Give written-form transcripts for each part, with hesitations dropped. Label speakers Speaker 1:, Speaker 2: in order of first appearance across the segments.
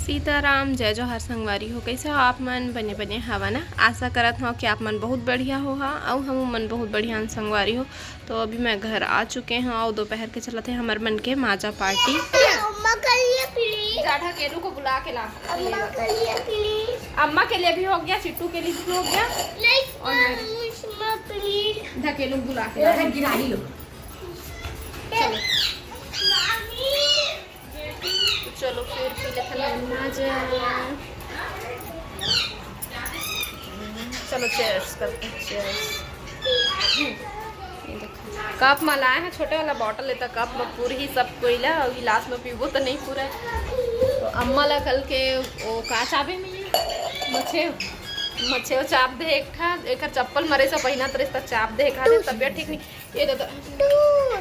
Speaker 1: सीताराम जय जोहार संगवारी हो। कैसे हो आप मन? बने बने हवा ना। आशा करत हो कि आप मन बहुत बढ़िया हो हा और हम मन बहुत बढ़िया संगवारी हो। तो अभी मैं घर आ चुके हैं और दोपहर के चलते हैं हमारे मन के माजा पार्टी। केलू को बुला के ला। अम्मा के लिए भी हो गया, चिट्टू के लिए भी हो गया और केलू बुला के ला। चलो फिर पी लेते हैं माजा। चलो चेयर्स करते हैं। चेयर्स। कप में लाए हैं छोटे वाला बॉटल लेता कप में पूरी ही सब कोयला और गिलास में पीबो तो नहीं पूरा। तो अम्मा ला कल के वो का चाबे में मच्छे चाप दे एक चप्पल मरे से पहिना तरह तक चाप दे खा दे तबियत ठीक नहीं। ये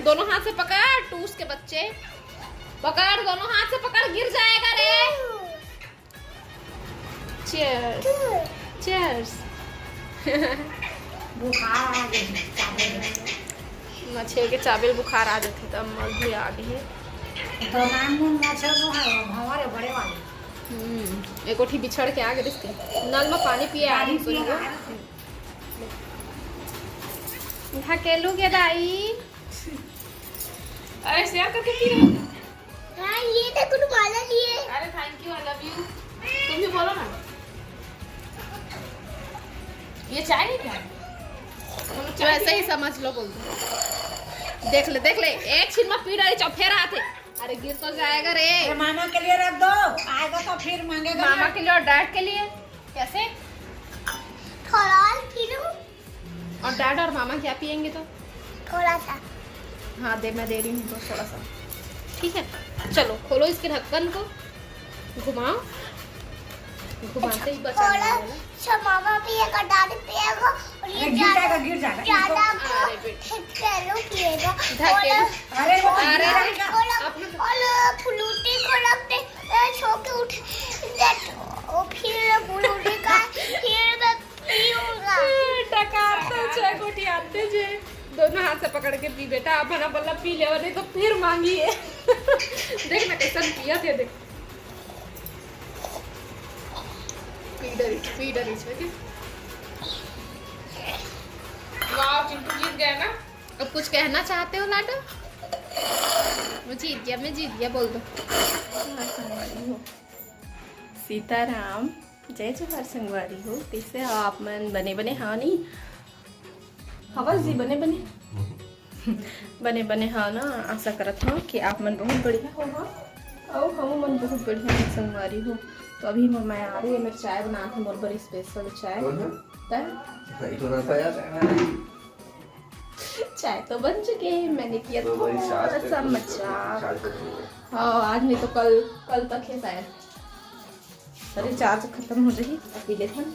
Speaker 1: दोनों हाथ से पकड़ टूस के बच्चे पकड़, दोनों हाथ से पकड़, गिर जाएगा रे। Cheers cheers. मच्छे के चावल बुखार आ जाते तो अम्मा भी आ गई है। एक उठी बिछड़ के आ गए रिश्ते नल में पानी पिए आ रही ढकेलू के दाई। अरे शेयर करके पी रहे।
Speaker 2: हाँ, ये देखो तुम्हारा लिए।
Speaker 1: अरे thank you, I love you. तुम भी बोलो ना। ये चाय नहीं क्या? तो ऐसे ही समझ लो, बोल दो। देख ले एक छीन में पी रही चौफे रहा थे। अरे गिर तो जाएगा रे।
Speaker 3: मामा के लिए रख दो, आएगा तो फिर मांगेगा।
Speaker 1: मामा के लिए और डैड के लिए कैसे?
Speaker 2: थोड़ा पी लो।
Speaker 1: और डैड और मामा क्या पियेंगे तो?
Speaker 2: थोड़ा सा।
Speaker 1: हाँ मैं दे रही हूँ तो थोड़ा सा। ठीक है चलो खोलो इसके ढक्कन को, घुमाओ। घुमाते ही बचा
Speaker 2: थोड़ा सा मामा पिएगा, दादी पिएगा और ये
Speaker 3: गिर जाएगा।
Speaker 2: ज्यादा केलू पिएगा।
Speaker 3: अरे
Speaker 2: फ्लूटी को रखते छो के उठ और फिर फ्लूटी का फिर मैं पीऊंगा।
Speaker 1: टकार तो चाय कोठी आते जे दोनों हाथ से पकड़ के पी बेटा। आप बना बल्ला पी ले नहीं तो फिर मांगिए। देख ना कैसा पिया थे। देख फीडर वाह चिंटू जीत गया ना। अब कुछ कहना चाहते हो लाडो? मैं जीत गया बोल दो। सीताराम जय जोहार संगवारी हो। कैसे हो आप मन? बने बने हाँ नहीं हवल जी बने हाँ ना। आशा करत हूँ कि आप मन बहुत बढ़िया हो और हम मन बहुत बढ़िया संगवारी हो। तो अभी मैं आ रही है, मेरे चाय बना थी मोर बड़ी स्पेशल चाय। चाय तो बन चुके हैं, मैंने किया थोड़ा सा मजाक। हाँ आज नहीं तो कल तक है शायद। अरे चार्ज खत्म हो जाएगी पी लेते हैं।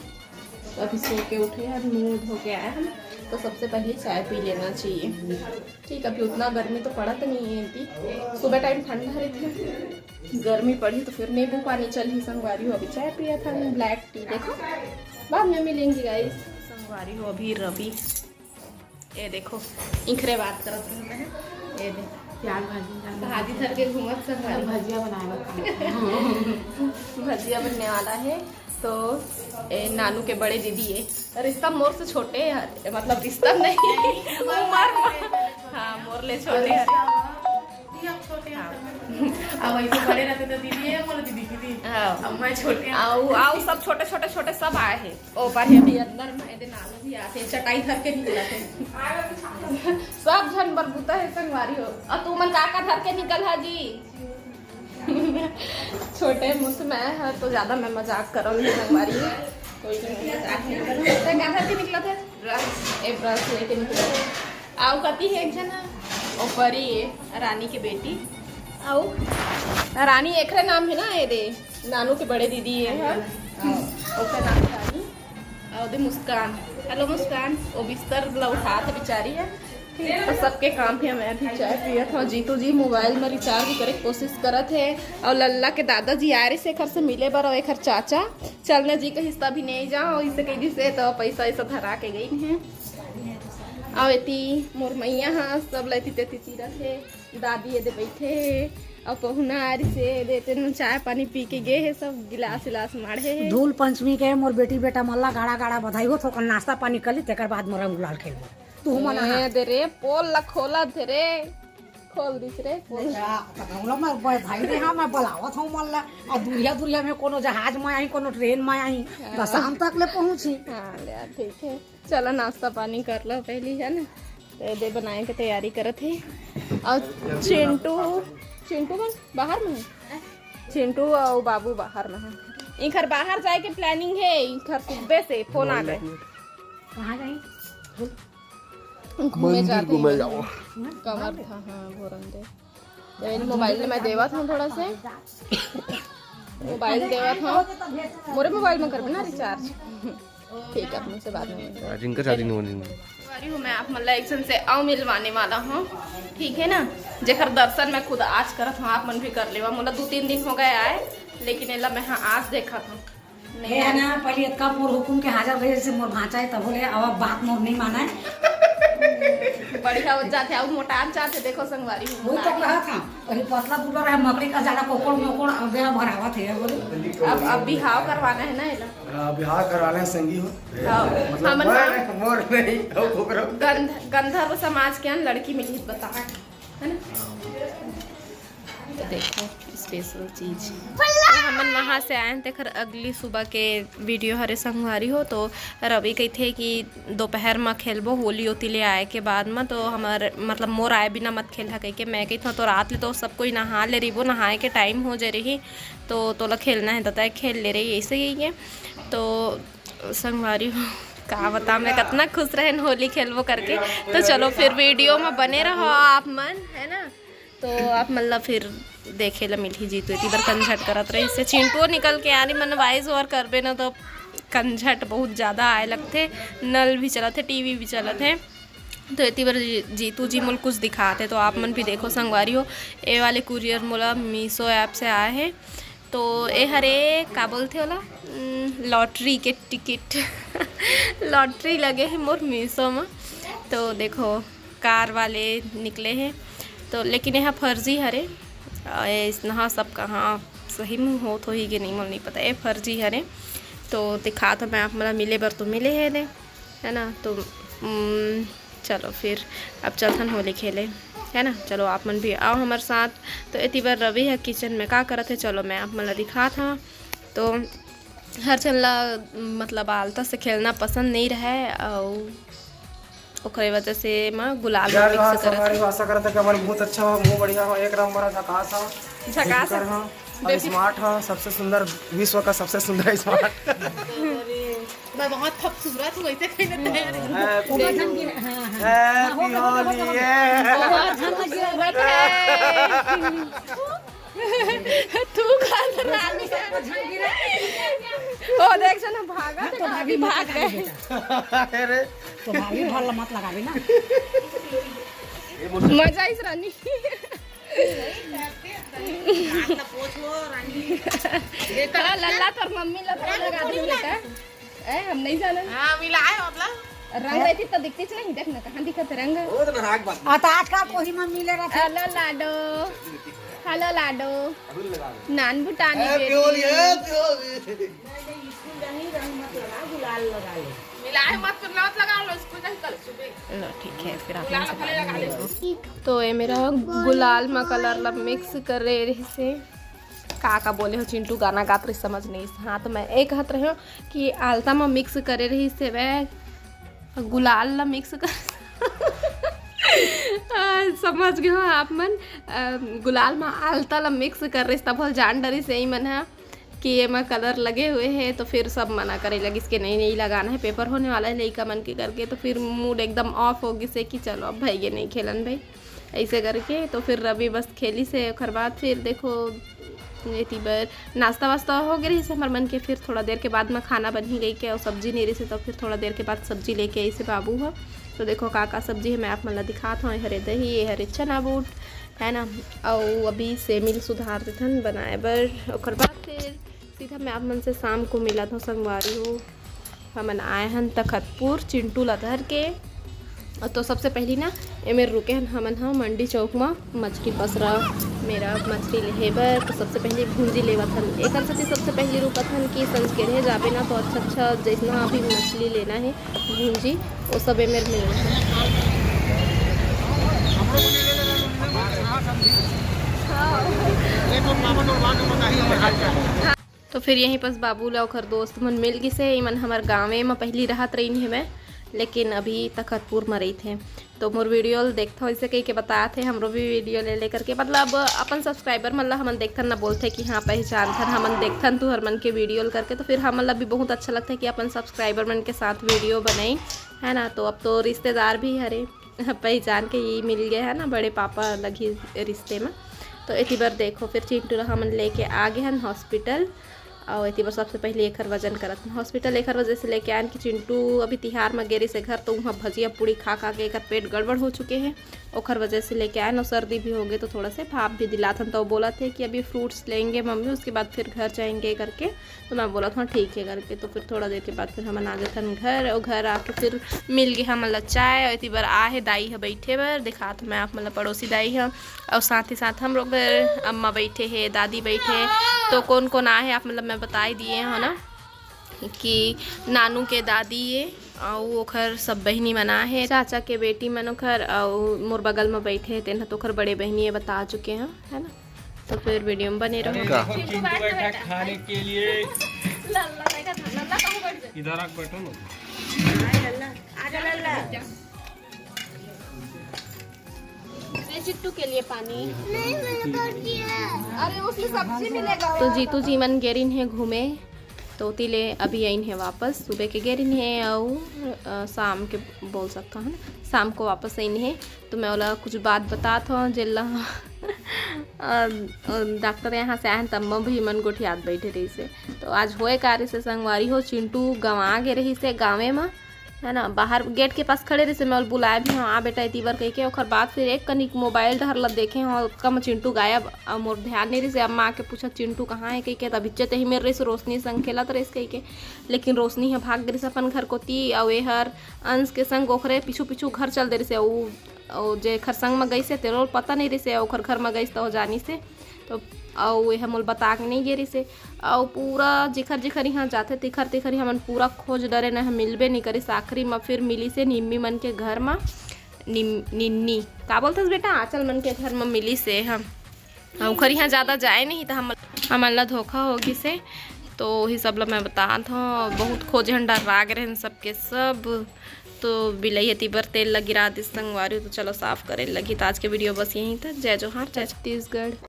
Speaker 1: तो अभी सो के उठे हैं, अभी मुँह धो के आए हम। तो सबसे पहले चाय पी लेना चाहिए। ठीक अभी उतना गर्मी तो पड़ा तो नहीं है थी। सुबह टाइम ठंडा रही थी, गर्मी पड़ी तो फिर नींबू पानी चल ही संगवारी हो। अभी चाय पिया था ब्लैक टी। देखो बाद में मिलेंगी गाइस। संगवारी हो अभी रवि ये देखो इंखरे बात करते हैं। ये देख प्याज भाजी धर के घूमत संगवारी भजिया बनाएगा। भजिया बनने वाला है। तो नानू के बड़े दीदी है, रिश्ता मोर से छोटे है, मतलब रिश्ता नहीं उमर। हाँ मोर ले छोटे है।
Speaker 3: अब ऐसे बड़े रहते तो दीदी है, बोलो दीदी अब मैं छोटे
Speaker 1: आओ सब छोटे सब आए हैं। ऊपर है भी अंदर में नानू भी आते चटाई धर के निकला थे। सब जन बरबूता है संगवारी हो। और तू मन का धर के निकल है जी। छोटे मुझसे मैं है तो ज्यादा मैं मजाक करूँगी संगवारी। कोई मजाक नहीं करूँ। निकला था ब्रश लेके निकला। आओ कती है एक जना ऊपरी रानी की बेटी। आओ रानी एक नाम है ना। ये दे नानू के बड़े दीदी है उसका नाम रानी और दे मुस्कान। हेलो मुस्कान। वो बिस्तर उठा था बेचारी है। तो सबके काम है। मैं भी चाय पिया था। जीतू जी मोबाइल में रिचार्ज करे कोशिश करत है। और लल्ला के दादाजी आ रहे से घर से मिले बर और एक चाचा चलने जी के हिस्सा भी नहीं जाओ इसे कहीं से तो पैसा ऐसा धरा के गई हैं। आवेती मोर मैया हाँ सब लेती तेती तीरथ है, दादी ये दे बैठे है और पहुनार से देते न चाय पानी पी के गए है, सब गिलास विलास मारे है।
Speaker 4: धूल पंचमी के मोर बेटी बेटा मल्ला गाड़ा गाड़ा बधाई हो तो नाश्ता पानी कर ली, तेकर बाद मोर गुलाल खेलबो। तू मना
Speaker 1: दे रे पोल ला खोला थे रे, खोल दिस रे पोल।
Speaker 4: मैं बधाई रे हाँ मैं बुलावत हूँ मल्ला और दूरिया दूरिया में कोनो जहाज में आई कोनो ट्रेन में आई तो शाम तक ले पहुँची।
Speaker 1: हाँ ले ठीक है, चलो नाश्ता पानी कर लो पहली है ना, तो दे बनाए के तैयारी करत है। और चिंटू बस बाहर में है, चिंटू और बाबू बाहर में है। इधर बाहर जाए के प्लानिंग है, इधर सुबह से फोन आ गए।
Speaker 4: कहाँ गई?
Speaker 1: घूमे जाते हैं कमर था। हाँ घोरन दे तो मोबाइल में देवा था थोड़ा से, मोबाइल देवा था मोरे मोबाइल में कर ना रिचार्ज। ठीक है अपने से बाद में मैं आप मतलब एक से आओ मिलवाने वाला हूँ, ठीक है ना। जेकर दर्शन मैं खुद आज करत हूँ, आप मन भी कर लेवा। मतलब 2-3 दिन हो गए आए, लेकिन एला मैं हाँ आज देखा था
Speaker 4: नहीं है ना। पहले इतना मोर हुकुम के हाजिर रहे से मोर भांचा है तब बोले अब बात मोर नहीं माना है।
Speaker 1: बढ़िया हो जाते हैं मोटा जाते, देखो संगवारी
Speaker 4: वो तो कहा था वही पतला दुबला रहा मकड़ी का ज्यादा कोकड़ मोकड़ बेरा भरावा थे बोले।
Speaker 1: अब बिहाव करवाना है ना एला।
Speaker 5: बिहार करवाना है संगी हो
Speaker 1: मतलब
Speaker 5: मोर नहीं
Speaker 1: गंधर्व समाज के लड़की मिली बता है ना। देखो स्पेशल चीज हम वहाँ से आए थे। खर अगली सुबह के वीडियो हरे संगवारी हो तो रवि कही थे कि दोपहर में खेलबो होली होती ले आए के बाद में, तो हमारे मतलब मोर आए बिना मत खेल कही के मैं कही था। तो रात ले तो सब कोई नहा ले रही, वो नहाए के टाइम हो जा रही तो तोला खेलना है तो खेल ले रही ऐसे ही है। तो संगवारी हो का बता मैं कितना खुश रहे होली खेलबो करके। तो चलो फिर वीडियो में बने रहो आप मन है ना। तो आप मतलब फिर देखे ला मिल ही जीतो इतनी बार कंझट करत रही। इससे चिंटू निकल के यानी मन वाइज और करबे ना तो कंझट बहुत ज़्यादा आए लगते। नल भी चला थे, टीवी भी चला थे। तो इतनी बार जीतू जी मुल कुछ दिखाते तो आप मन भी देखो संगवारी हो। ए वाले कुरियर मोला मीशो ऐप से आए हैं। तो ए हरे का बोलते होला लॉटरी के टिकट लॉटरी लगे हैं मोर मीशो में। तो देखो कार वाले निकले हैं तो, लेकिन यहाँ फर्जी हरे इतना सब कहाँ सही में हो तो ही कि नहीं मुझे नहीं पता, ये फर्जी हरे। तो दिखा तो मैं आप मतलब मिले बर तो मिले है ना। तो चलो फिर अब चलथन होली खेले है ना। चलो आप मन भी आओ हमारे साथ। तो इतनी बार रवि है किचन में का करते, चलो मैं आप मतलब दिखा था। तो हर चलना मतलब आलता से खेलना पसंद नहीं रहे और ओकरे वजह से मैं गुलाल मिक्स करत
Speaker 5: आशा करता कि हमारे बहुत अच्छा हो, मुंह बढ़िया हो, एक नंबर झकास हो,
Speaker 1: झकास
Speaker 5: हो और स्मार्ट हो, सबसे सुंदर विश्व का सबसे सुंदर स्मार्ट।
Speaker 3: मैं बहुत खूबसूरत हूँ ऐसे कहीं ना
Speaker 5: हैप्पी होली
Speaker 1: तू ओ देख ना भागा तो भाभी भाग गए।
Speaker 5: अरे
Speaker 4: तो भाभी भर मत लगाबी ना,
Speaker 1: मजा इस रानी लल्ला तर मम्मी लगा दी बेटा। हम नहीं जाना।
Speaker 3: हाँ मिलाए मतलब
Speaker 1: रंग रहती तो दिखती नहीं, देख ना कहाँ दिखत रंग।
Speaker 4: आज का कोई में मिले रहा था।
Speaker 1: हेलो लाडो, हेलो लाडो, नान बुटानी
Speaker 3: मिलाए मत लगा लो इसको कल सुबह।
Speaker 1: लो ठीक है फिर आप तो ये मेरा गुलाल में कलर लब मिक्स कर रहे से का बोले हो चिंटू गाना गात रही समझ नहीं। हाँ तो मैं एक कहत रही हूँ कि आलता में मिक्स करे रही से वह गुलाल ला मिक्स कर समझ गए हो आप मन। गुलाल में आलता ला मिक्स कर रही तब जान डरी से ही मन है कि ये में कलर लगे हुए हैं। तो फिर सब मना करे लगी इसके नहीं लगाना है, पेपर होने वाला है लड़का मन के करके। तो फिर मूड एकदम ऑफ होगी से कि चलो अब भाई ये नहीं खेलन भाई ऐसे करके। तो फिर रवि बस खेली से ओखर बाद फिर देखो ये बार नाश्ता वास्ता हो गई रही से हमारे मन के। फिर थोड़ा देर के बाद में खाना बन ही गई के और सब्जी नहीं रही से, तो फिर थोड़ा देर के बाद सब्जी लेके आई से बाबू है। तो देखो का सब्जी है मैं आप मतलब दिखाता हूँ। हरे दही, ये हरे चना बूट है ना। और अभी सेमिल सुधार देथन बनाए बर। ओकर बाद फिर सीधा मैं आप मन से शाम को मिला था संगवारी हो। हमन आए हन तखतपुर चिंटू लधर के तो सबसे पहली ना एमे रुके हमन हाँ मंडी चौक में मछली पसरा मेरा मछली लेबर। तो सबसे पहले भूंजी लेवत हन एक साथी सबसे पहले रुकत हन कि संज के रहे जाबे ना तो अच्छा जैसा अभी मछली लेना है भूंजी वो सब एमे मिल तो फिर यहीं पास बाबू ला ओखर दोस्त मन मिल गई से मन हमार गाँवे में पहली राहत रही है मैं, लेकिन अभी तखतपुर में रही थे। तो मोर वीडियो देखते हो ऐसे कही के बताए थे हमरो भी वीडियो ले करके मतलब अपन सब्सक्राइबर मतलब हमन देखथन ना बोलते कि हाँ पहचानथन हमन देखथन तू हर मन के वीडियो करके। तो फिर हम भी बहुत अच्छा लगता है कि अपन सब्सक्राइबर मन के साथ वीडियो बनाई है ना। तो अब तो रिश्तेदार भी हरे पहचान के ये मिल गए है ना, बड़े पापा लगी रिश्ते में। तो इसी बार देखो फिर चिंटू हमन लेके आ गए हैं हॉस्पिटल। और इतनी बार सबसे पहले एक वजन करत हॉस्पिटल एक वजह से लेके आन कि चिंटू अभी तिहार में गेरी से घर तो वहाँ भजिया पूड़ी खा के एक पेट गड़बड़ हो चुके हैं ओखर वजह से लेके आए। और सर्दी भी हो गई तो थोड़ा से भाप भी दिलाथन। तो बोला थे कि अभी फ्रूट्स लेंगे मम्मी उसके बाद फिर घर जाएंगे करके। तो मैं बोला था ठीक है करके। तो फिर थोड़ा देर के बाद फिर हम आ गए थे घर और घर आके फिर मिल गए हम मतलब चाय। और इतनी बार आहे दाई है बैठे बार दिखा तो मैं आप मतलब पड़ोसी दाई है और साथ ही साथ हम लोग अम्मा बैठे हैं दादी बैठे। तो कौन कौन आए आप मतलब मैं बता ही दिए है ना कि नानू के दादी ये और ओखर सब बहनी मना है, चाचा के बेटी मन ओखर और मोर बगल में बैठे तेन तो ओखर बड़े बहनी ये बता चुके हैं है ना। तो फिर वीडियो में बने रहो।
Speaker 5: खाने के लिए इधर आके बैठो ना।
Speaker 1: चिट्टू के लिए पानी
Speaker 2: नहीं मैंने कर दिया।
Speaker 1: अरे उसमें सब्जी मिलेगा। तो जीतू जी मन गेरिन है घूमे तो तिले अभी आइन है वापस सुबह के गेरिन है और शाम के बोल सकता हूँ शाम को वापस आइन है। तो मैं बोला कुछ बात बता था जिला डॉक्टर यहाँ से आए तब मैं भी मन गोठी याद बैठे रही से। तो आज होए कार्य से संगवारी हो चिंटू गंवा गे रही से गाँवे में है ना, बाहर गेट के पास खड़े रहे से मैं बुलाया भी हाँ बेटा इतनी बार कह के। और बाद फिर एक कनिक मोबाइल धर ला देखे हाँ उसका मैं चिंटू गायब और मोर ध्यान नहीं रही से। अम्मा आके पूछा चिंटू कहाँ है कह के। तब इज्जत ही मेरे रही से रोशनी संग खेलत रही कह के। लेकिन रोशनी है भाग गई से अपन घर को ती और ये हर अंश के संग ओखरे पीछू पीछू घर चल दे रही से। और जे खरसंग में गई से तेरो पता नहीं रही से ओखर घर में गई तो जानी से। तो और यह मोल बता के नहीं गिरी से और पूरा जिखर जिखर यहाँ जाते तिखर तिखर हमन पूरा खोज डरे न मिलबे नहीं करी। आखिरी में फिर मिली से निम्मी मन के घर में निन्नी का बोलते बेटा आंचल मन के घर में मिली से। हम खर यहाँ ज़्यादा जाए नहीं तो हमन ला धोखा होगी से। तो वही सब ला मैं बता था बहुत खोज हंडा राग रहे सबके सब। तो बिलई हती बर तेल लगी गिरा दी संगवारी तो चलो साफ करे लगी। तो आज के वीडियो बस यहीं था। जय जोहार जय छत्तीसगढ़।